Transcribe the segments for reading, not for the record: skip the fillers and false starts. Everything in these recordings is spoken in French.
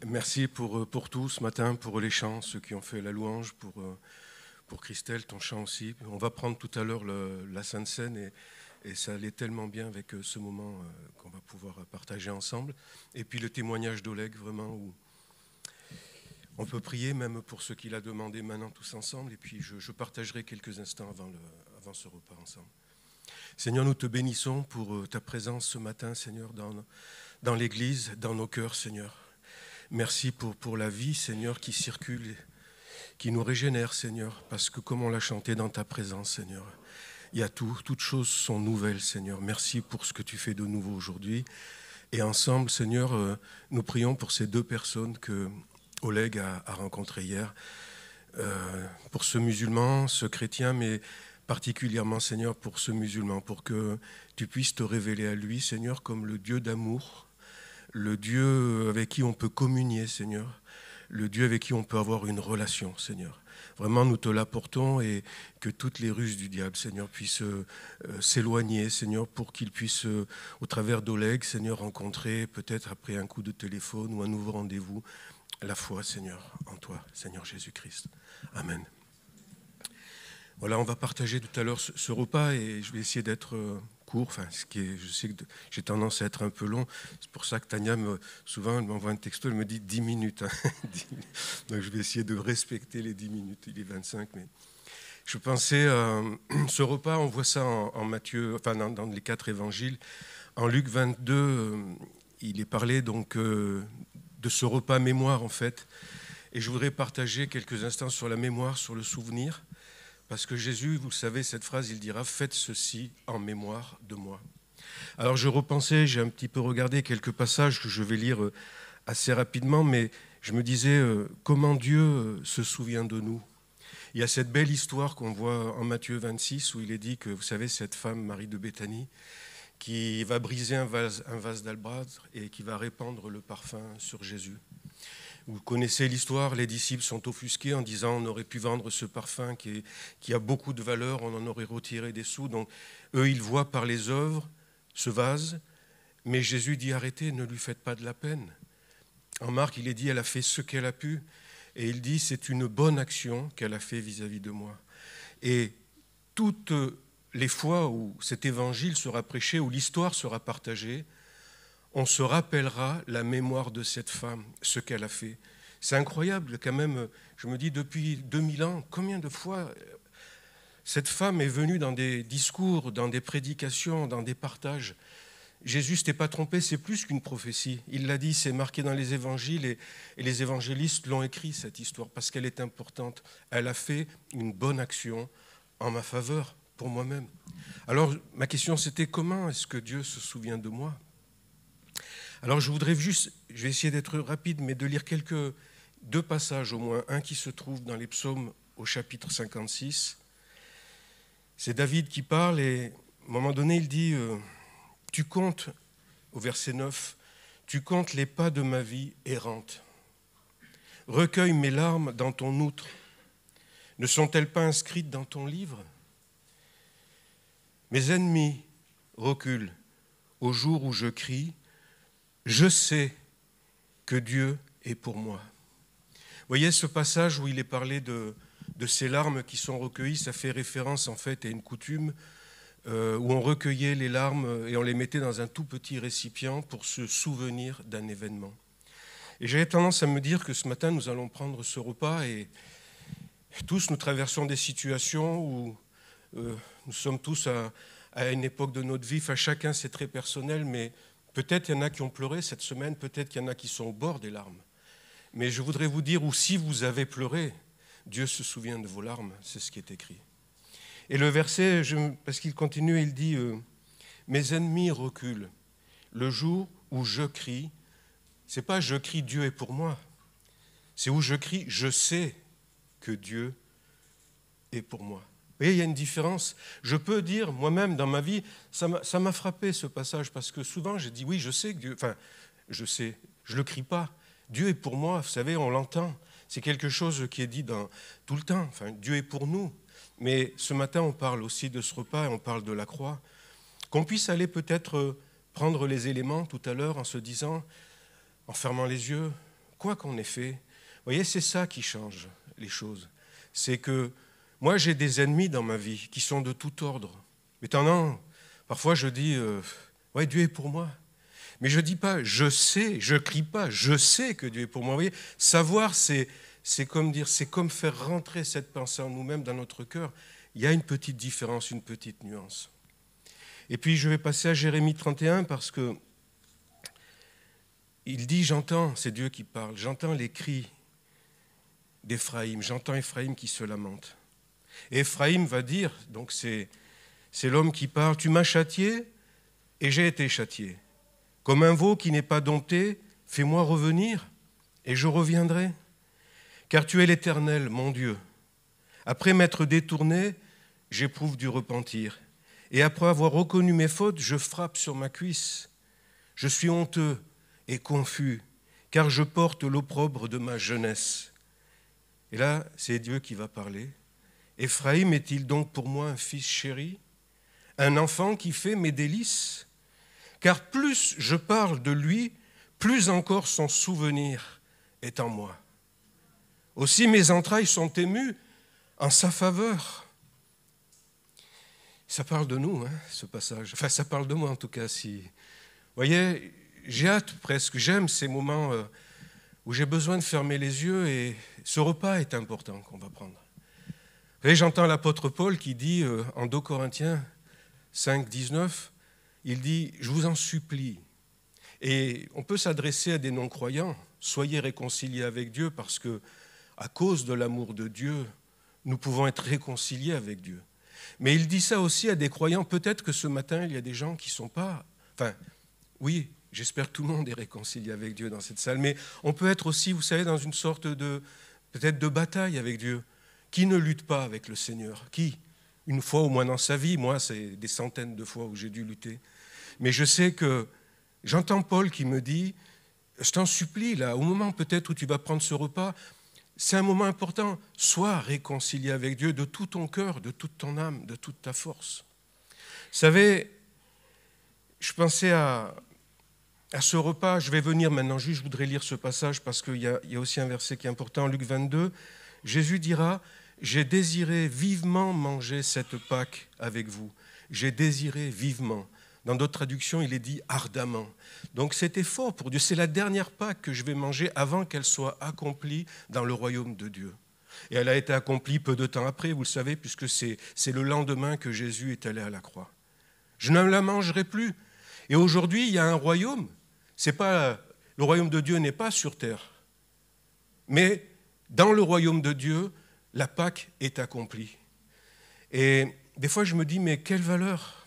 Merci pour tout ce matin, pour les chants, ceux qui ont fait la louange, pour Christelle, ton chant aussi. On va prendre tout à l'heure la Sainte Seine et ça allait tellement bien avec ce moment qu'on va pouvoir partager ensemble. Et puis le témoignage d'Oleg, vraiment, où on peut prier même pour ce qu'il a demandé maintenant tous ensemble. Et puis je partagerai quelques instants avant ce repas ensemble. Seigneur, nous te bénissons pour ta présence ce matin, Seigneur, dans l'Église, dans nos cœurs, Seigneur. Merci pour la vie, Seigneur, qui circule, qui nous régénère, Seigneur, parce que comme on l'a chanté dans ta présence, Seigneur, il y a tout, toutes choses sont nouvelles, Seigneur. Merci pour ce que tu fais de nouveau aujourd'hui. Et ensemble, Seigneur, nous prions pour ces deux personnes que Oleg a rencontrées hier, pour ce musulman, ce chrétien, mais particulièrement, Seigneur, pour ce musulman, pour que tu puisses te révéler à lui, Seigneur, comme le Dieu d'amour, le Dieu avec qui on peut communier, Seigneur, le Dieu avec qui on peut avoir une relation, Seigneur. Vraiment, nous te l'apportons et que toutes les ruses du diable, Seigneur, puissent s'éloigner, Seigneur, pour qu'il puisse, au travers d'Oleg, Seigneur, rencontrer, peut-être après un coup de téléphone ou un nouveau rendez-vous, la foi, Seigneur, en toi, Seigneur Jésus-Christ. Amen. Voilà, on va partager tout à l'heure ce repas et je vais essayer d'être court. Enfin, je sais que j'ai tendance à être un peu long. C'est pour ça que Tania, souvent, elle m'envoie un texto, elle me dit 10 minutes. Hein. Donc, je vais essayer de respecter les 10 minutes. Il est 25, mais je pensais, ce repas, on voit ça en Matthieu, enfin, dans les 4 évangiles. En Luc 22, il est parlé donc de ce repas mémoire, en fait. Et je voudrais partager quelques instants sur la mémoire, sur le souvenir. Parce que Jésus, vous le savez, cette phrase, il dira « Faites ceci en mémoire de moi ». Alors je repensais, j'ai un petit peu regardé quelques passages que je vais lire assez rapidement, mais je me disais comment Dieu se souvient de nous. Il y a cette belle histoire qu'on voit en Matthieu 26 où il est dit que, vous savez, cette femme, Marie de Béthanie, qui va briser un vase d'albâtre et qui va répandre le parfum sur Jésus. Vous connaissez l'histoire, les disciples sont offusqués en disant on aurait pu vendre ce parfum qui a beaucoup de valeur, on en aurait retiré des sous. Donc eux, ils voient par les œuvres ce vase, mais Jésus dit arrêtez, ne lui faites pas de la peine. En Marc, il est dit elle a fait ce qu'elle a pu, et il dit c'est une bonne action qu'elle a fait vis-à-vis de moi. Et toutes les fois où cet évangile sera prêché, où l'histoire sera partagée, on se rappellera la mémoire de cette femme, ce qu'elle a fait. C'est incroyable quand même, je me dis depuis 2000 ans, combien de fois cette femme est venue dans des discours, dans des prédications, dans des partages. Jésus ne s'était pas trompé, c'est plus qu'une prophétie. Il l'a dit, c'est marqué dans les évangiles et les évangélistes l'ont écrit cette histoire parce qu'elle est importante. Elle a fait une bonne action en ma faveur, pour moi-même. Alors ma question c'était comment est-ce que Dieu se souvient de moi ? Alors je voudrais juste, je vais essayer d'être rapide, mais de lire deux passages au moins. Un qui se trouve dans les psaumes au chapitre 56. C'est David qui parle et à un moment donné il dit, tu comptes, au verset 9, tu comptes les pas de ma vie errante. Recueille mes larmes dans ton outre. Ne sont-elles pas inscrites dans ton livre ? Mes ennemis reculent au jour où je crie. Je sais que Dieu est pour moi. Vous voyez ce passage où il est parlé de ces larmes qui sont recueillies, ça fait référence en fait à une coutume où on recueillait les larmes et on les mettait dans un tout petit récipient pour se souvenir d'un événement. Et j'avais tendance à me dire que ce matin nous allons prendre ce repas et tous nous traversons des situations où nous sommes tous à une époque de notre vie, enfin chacun c'est très personnel, mais peut-être il y en a qui ont pleuré cette semaine, peut-être qu'il y en a qui sont au bord des larmes. Mais je voudrais vous dire, ou si vous avez pleuré, Dieu se souvient de vos larmes, c'est ce qui est écrit. Et le verset, parce qu'il continue, il dit « Mes ennemis reculent. Le jour où je crie, c'est pas « je crie, Dieu est pour moi », c'est où je crie « je sais que Dieu est pour moi ». Vous voyez, il y a une différence. Je peux dire, moi-même, dans ma vie, ça m'a frappé ce passage, parce que souvent, j'ai dit, oui, je sais que Dieu... Enfin, je sais, je ne le crie pas. Dieu est pour moi, vous savez, on l'entend. C'est quelque chose qui est dit tout le temps. Enfin, Dieu est pour nous. Mais ce matin, on parle aussi de ce repas, et on parle de la croix. Qu'on puisse aller peut-être prendre les éléments tout à l'heure en se disant, en fermant les yeux, quoi qu'on ait fait, vous voyez, c'est ça qui change les choses. C'est que moi, j'ai des ennemis dans ma vie qui sont de tout ordre. Maintenant, parfois je dis, ouais, Dieu est pour moi. Mais je ne dis pas, je sais, je ne crie pas, je sais que Dieu est pour moi. Vous voyez, savoir, c'est comme faire rentrer cette pensée en nous-mêmes, dans notre cœur. Il y a une petite différence, une petite nuance. Et puis je vais passer à Jérémie 31 parce que il dit, j'entends, c'est Dieu qui parle, j'entends les cris d'Éphraïm, j'entends Éphraïm qui se lamente. Et Éphraïm va dire, donc c'est l'homme qui parle, tu m'as châtié et j'ai été châtié. Comme un veau qui n'est pas dompté, fais-moi revenir et je reviendrai. Car tu es l'Éternel, mon Dieu. Après m'être détourné, j'éprouve du repentir. Et après avoir reconnu mes fautes, je frappe sur ma cuisse. Je suis honteux et confus, car je porte l'opprobre de ma jeunesse. Et là, c'est Dieu qui va parler. Éphraïm est-il donc pour moi un fils chéri, un enfant qui fait mes délices? Car plus je parle de lui, plus encore son souvenir est en moi. Aussi mes entrailles sont émues en sa faveur. Ça parle de nous, ce passage. Enfin, ça parle de moi en tout cas. Vous voyez, j'ai hâte presque, j'aime ces moments où j'ai besoin de fermer les yeux et ce repas est important qu'on va prendre. Vous voyez, j'entends l'apôtre Paul qui dit en 2 Corinthiens 5, 19, il dit « Je vous en supplie ». Et on peut s'adresser à des non-croyants, soyez réconciliés avec Dieu parce que à cause de l'amour de Dieu, nous pouvons être réconciliés avec Dieu. Mais il dit ça aussi à des croyants. Peut-être que ce matin, il y a des gens qui ne sont pas... Enfin, oui, j'espère que tout le monde est réconcilié avec Dieu dans cette salle, mais on peut être aussi, vous savez, dans une sorte de, peut-être de bataille avec Dieu. Qui ne lutte pas avec le Seigneur? Qui? Une fois au moins dans sa vie, moi, c'est des centaines de fois où j'ai dû lutter. Mais je sais que j'entends Paul qui me dit, je t'en supplie, là, au moment peut-être où tu vas prendre ce repas, c'est un moment important, sois réconcilié avec Dieu de tout ton cœur, de toute ton âme, de toute ta force. Vous savez, je pensais à ce repas, je vais venir maintenant, juste je voudrais lire ce passage parce qu'il y a aussi un verset qui est important, Luc 22, Jésus dira, « J'ai désiré vivement manger cette Pâque avec vous. J'ai désiré vivement. » Dans d'autres traductions, il est dit ardemment. Donc c'était fort pour Dieu. C'est la dernière Pâque que je vais manger avant qu'elle soit accomplie dans le royaume de Dieu. Et elle a été accomplie peu de temps après, vous le savez, puisque c'est le lendemain que Jésus est allé à la croix. Je ne la mangerai plus. Et aujourd'hui, il y a un royaume. Le royaume de Dieu n'est pas sur terre. Mais dans le royaume de Dieu, la Pâque est accomplie. Et des fois, je me dis, mais quelle valeur!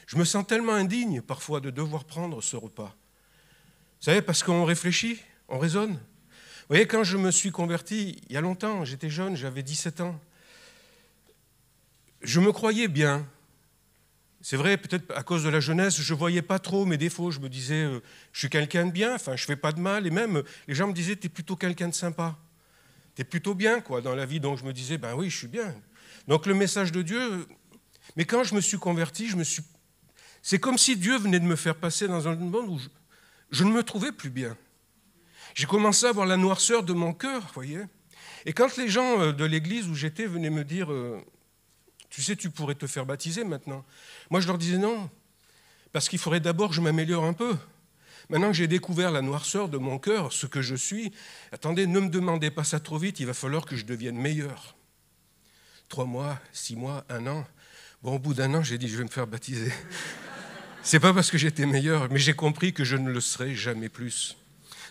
Je me sens tellement indigne parfois de devoir prendre ce repas. Vous savez, parce qu'on réfléchit, on raisonne. Vous voyez, quand je me suis converti, il y a longtemps, j'étais jeune, j'avais 17 ans, je me croyais bien. C'est vrai, peut-être à cause de la jeunesse, je ne voyais pas trop mes défauts. Je me disais, je suis quelqu'un de bien, enfin, je ne fais pas de mal. Et même, les gens me disaient, tu es plutôt quelqu'un de sympa. Tu es plutôt bien, quoi, dans la vie. Donc je me disais, ben oui, je suis bien. Donc le message de Dieu... Mais quand je me suis converti, c'est comme si Dieu venait de me faire passer dans un monde où je ne me trouvais plus bien. J'ai commencé à avoir la noirceur de mon cœur, vous voyez. Et quand les gens de l'église où j'étais venaient me dire « Tu sais, tu pourrais te faire baptiser maintenant », moi je leur disais non, parce qu'il faudrait d'abord que je m'améliore un peu. Maintenant que j'ai découvert la noirceur de mon cœur, ce que je suis, attendez, ne me demandez pas ça trop vite, il va falloir que je devienne meilleur. 3 mois, 6 mois, 1 an. Bon, au bout d'1 an, j'ai dit « Je vais me faire baptiser ». C'est pas parce que j'étais meilleur, mais j'ai compris que je ne le serai jamais plus.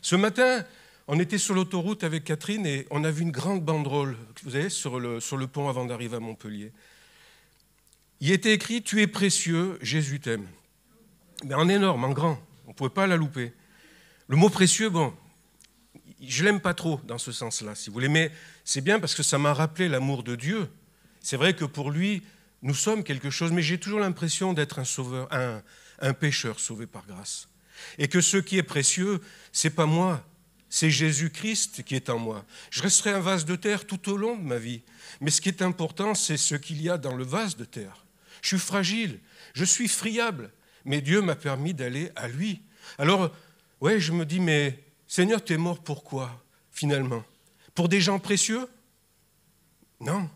Ce matin, on était sur l'autoroute avec Catherine et on a vu une grande banderole, vous savez, sur le pont avant d'arriver à Montpellier. Il était écrit « Tu es précieux, Jésus t'aime ». Mais en énorme, en grand, on ne pouvait pas la louper. Le mot précieux, bon, je ne l'aime pas trop dans ce sens-là, si vous voulez, mais c'est bien parce que ça m'a rappelé l'amour de Dieu. C'est vrai que pour lui, nous sommes quelque chose, mais j'ai toujours l'impression d'être un sauveur, un pécheur sauvé par grâce. Et que ce qui est précieux, ce n'est pas moi, c'est Jésus-Christ qui est en moi. Je resterai un vase de terre tout au long de ma vie. Mais ce qui est important, c'est ce qu'il y a dans le vase de terre. Je suis fragile, je suis friable, mais Dieu m'a permis d'aller à lui. Alors, ouais, je me dis, mais Seigneur, tu es mort pour quoi, finalement? Pour des gens précieux? Non.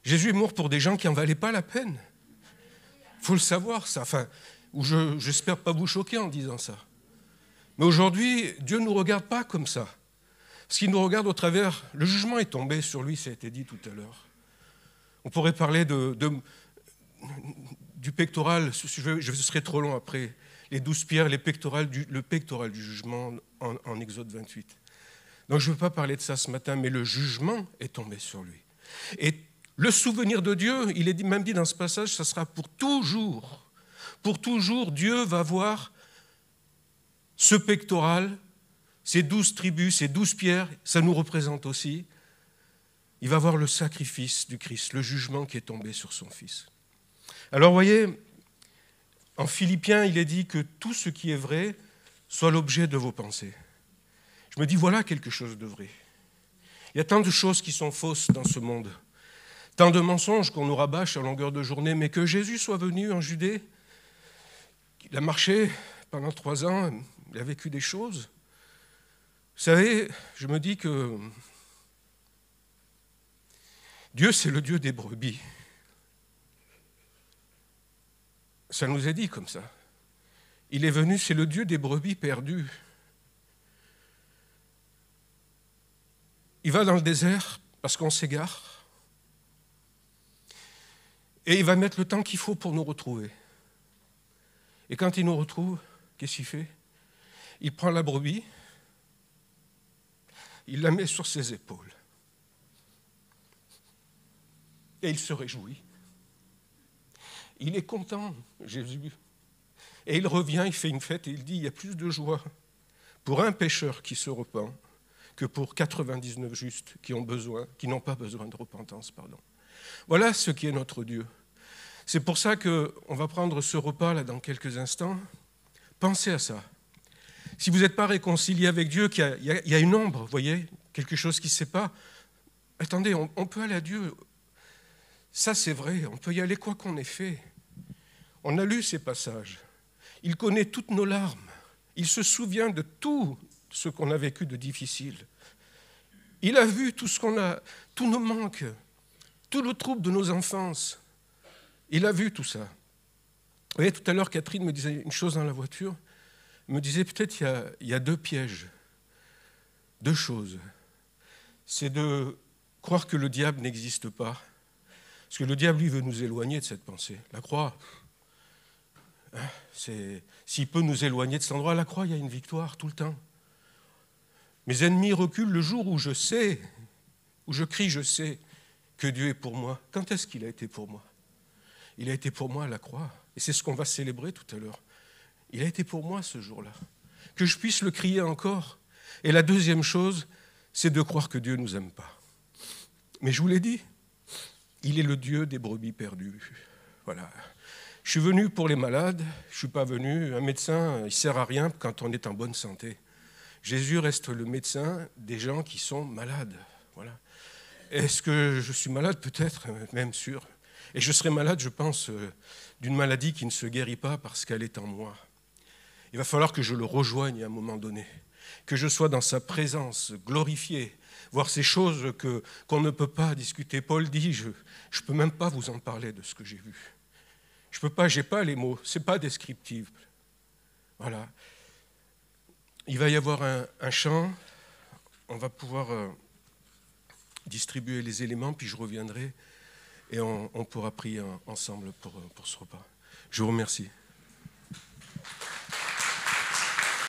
Jésus est mort pour des gens qui n'en valaient pas la peine. Il faut le savoir, ça. Enfin, j'espère pas vous choquer en disant ça. Mais aujourd'hui, Dieu ne nous regarde pas comme ça. Parce qu'il nous regarde au travers... Le jugement est tombé sur lui, ça a été dit tout à l'heure. On pourrait parler du pectoral, je serai trop long après, les 12 pierres, le pectoral du jugement en Exode 28. Donc je ne veux pas parler de ça ce matin, mais le jugement est tombé sur lui. Et le souvenir de Dieu, il est même dit dans ce passage, ça sera pour toujours. Pour toujours, Dieu va voir ce pectoral, ces 12 tribus, ces 12 pierres, ça nous représente aussi. Il va voir le sacrifice du Christ, le jugement qui est tombé sur son Fils. Alors vous voyez, en Philippiens, il est dit que tout ce qui est vrai soit l'objet de vos pensées. Je me dis, voilà quelque chose de vrai. Il y a tant de choses qui sont fausses dans ce monde, tant de mensonges qu'on nous rabâche à longueur de journée, mais que Jésus soit venu en Judée, il a marché pendant 3 ans, il a vécu des choses. Vous savez, je me dis que Dieu, c'est le Dieu des brebis. Ça nous est dit comme ça. Il est venu, c'est le Dieu des brebis perdues. Il va dans le désert parce qu'on s'égare. Et il va mettre le temps qu'il faut pour nous retrouver. Et quand il nous retrouve, qu'est-ce qu'il fait? Il prend la brebis, il la met sur ses épaules. Et il se réjouit. Il est content, Jésus. Et il revient, il fait une fête et il dit, il y a plus de joie pour un pécheur qui se repent que pour 99 justes qui n'ont pas besoin de repentance. Voilà ce qui est notre Dieu. C'est pour ça qu'on va prendre ce repas là dans quelques instants. Pensez à ça. Si vous n'êtes pas réconcilié avec Dieu, qu'il y a une ombre, vous voyez, quelque chose qui ne se sait pas, attendez, on peut aller à Dieu. Ça, c'est vrai, on peut y aller quoi qu'on ait fait. On a lu ces passages. Il connaît toutes nos larmes. Il se souvient de tout ce qu'on a vécu de difficile. Il a vu tout ce qu'on a, tous nos manques, tout le trouble de nos enfances. Il a vu tout ça. Vous voyez, tout à l'heure, Catherine me disait une chose dans la voiture. Elle me disait peut-être il y a 2 pièges, 2 choses. C'est de croire que le diable n'existe pas. Parce que le diable, lui, veut nous éloigner de cette pensée. La croix, s'il peut nous éloigner de cet endroit, la croix, il y a une victoire tout le temps. Mes ennemis reculent le jour où je sais, où je crie, je sais que Dieu est pour moi. Quand est-ce qu'il a été pour moi? Il a été pour moi à la croix. Et c'est ce qu'on va célébrer tout à l'heure. Il a été pour moi ce jour-là. Que je puisse le crier encore. Et la deuxième chose, c'est de croire que Dieu ne nous aime pas. Mais je vous l'ai dit, il est le Dieu des brebis perdues. Voilà. Je suis venu pour les malades, je ne suis pas venu. Un médecin, il ne sert à rien quand on est en bonne santé. Jésus reste le médecin des gens qui sont malades. Voilà. Est-ce que je suis malade? Peut-être, même sûr. Et je serai malade, je pense, d'une maladie qui ne se guérit pas parce qu'elle est en moi. Il va falloir que je le rejoigne à un moment donné, que je sois dans sa présence, glorifié, voir ces choses qu'on ne peut pas discuter. Paul dit, je ne peux même pas vous en parler de ce que j'ai vu. Je peux pas, je n'ai pas les mots, ce n'est pas descriptif. Voilà. Il va y avoir un chant, on va pouvoir distribuer les éléments, puis je reviendrai et on pourra prier ensemble pour ce repas. Je vous remercie.